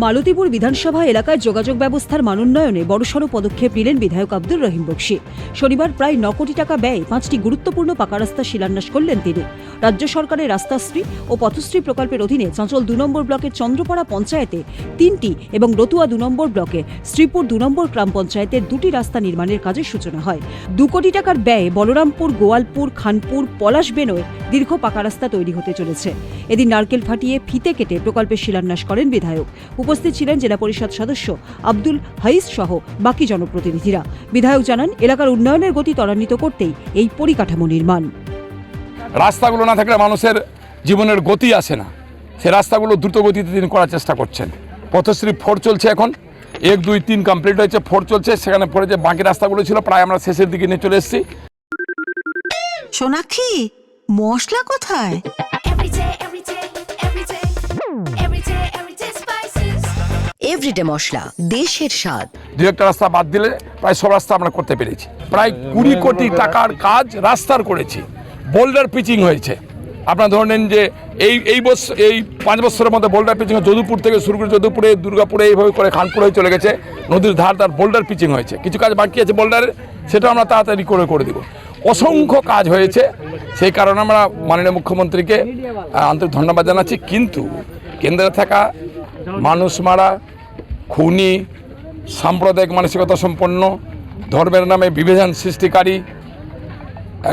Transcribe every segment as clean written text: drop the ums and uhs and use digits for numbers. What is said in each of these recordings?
মালতীপুর বিধানসভা এলাকায় যোগাযোগ ব্যবস্থার মানোন্নয়নে বড়সড় পদক্ষেপ নিলেন বিধায়ক আব্দুর রহিম বক্সী। শনিবার প্রায় 9 কোটি টাকা ব্যয়ে 5টি গুরুত্বপূর্ণ পাকা রাস্তা শিলান্যাস করলেন তিনি। রাজ্য সরকারের রাস্তাশ্রী ও পথশ্রী প্রকল্পের অধীনে চাঁচল 2 নম্বর ব্লকের চন্দ্রপাড়া পঞ্চায়েতে 3টি এবং রতুয়া 2 নম্বর ব্লকে শ্রীপুর 2 নম্বর গ্রাম পঞ্চায়েতের 2টি রাস্তা নির্মাণের কাজের সূচনা হয়। 2 কোটি টাকার ব্যয়ে বলরামপুর, গোয়ালপুর, খানপুর, পলাশ বেনোয় দীর্ঘ পাকা রাস্তা তৈরি হতে চলেছে। এদিন নারকেল ফাটিয়ে ফিতে কেটে প্রকল্পের শিলান্যাস করেন বিধায়ক। উপস্থিত ছিলেন জেলা পরিষদ সদস্য আব্দুল হাইস সহ বাকি জনপ্রতিনিধিরা। বিধায়ক জানান, এলাকার উন্নয়নের গতি ত্বরান্বিত করতেই এই পরিকাঠামো নির্মাণ। রাস্তাগুলো না থাকলে মানুষের জীবনের গতি আসে না, সে রাস্তাগুলো দ্রুত গতিতে তিনি করার চেষ্টা করছেন। পথশ্রী 4 চলছে, এখন 1, 2, 3 কমপ্লিট হয়েছে, 4 চলছে। সেখানে পরে যে বাকি রাস্তাগুলো ছিল প্রায় আমরা শেষের দিকে নিয়ে চলে এসেছি। সোনাক্ষী, মশলা কোথায়? এভরিডে মশলা, দেশের স্বাদ। 2-1টা রাস্তা বাদ দিলে প্রায় সব রাস্তা আমরা করতে পেরেছি। প্রায় 20 কোটি টাকার কাজ রাস্তার করেছি। বোল্ডার পিচিং হয়েছে। আপনারা ধরে নেন যে এই 5 বছরের মধ্যে বোল্ডার পিচিং যদুপুর থেকে শুরু করে যদুপুরে, দুর্গাপুরে, এইভাবে করে খানপুরে চলে গেছে। নদীর ধার বোল্ডার পিচিং হয়েছে। কিছু কাজ বাকি আছে বোল্ডারের, সেটা আমরা তাড়াতাড়ি করে দিব। অসংখ্য কাজ হয়েছে, সেই কারণে আমরা মাননীয় মুখ্যমন্ত্রীকে আন্তরিক ধন্যবাদ জানাচ্ছি। কিন্তু কেন্দ্রে থাকা মানুষ মারা, খুনি, সাম্প্রদায়িক মানসিকতা সম্পন্ন, ধর্মের নামে বিভেদন সৃষ্টিকারী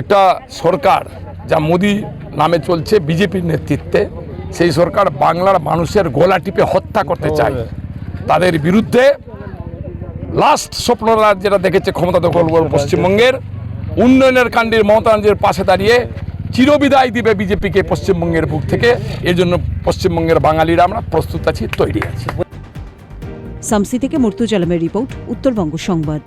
একটা সরকার, যা মোদি নামে চলছে বিজেপির নেতৃত্বে, সেই সরকার বাংলার মানুষের গলা টিপে হত্যা করতে চায়। তাদের বিরুদ্ধে লাস্ট স্বপ্নরা যেটা দেখেছে ক্ষমতা দখল পশ্চিমবঙ্গের উন্নয়নের কাণ্ডের মমতা ব্যানার্জির পাশে দাঁড়িয়ে চিরবিদায় দিবে বিজেপিকে পশ্চিমবঙ্গের বুক থেকে। এর জন্য পশ্চিমবঙ্গের বাঙালিরা আমরা প্রস্তুত আছি, তৈরি আছি। সামসি থেকে মুর্তুজ আলমের রিপোর্ট, উত্তরবঙ্গ সংবাদ।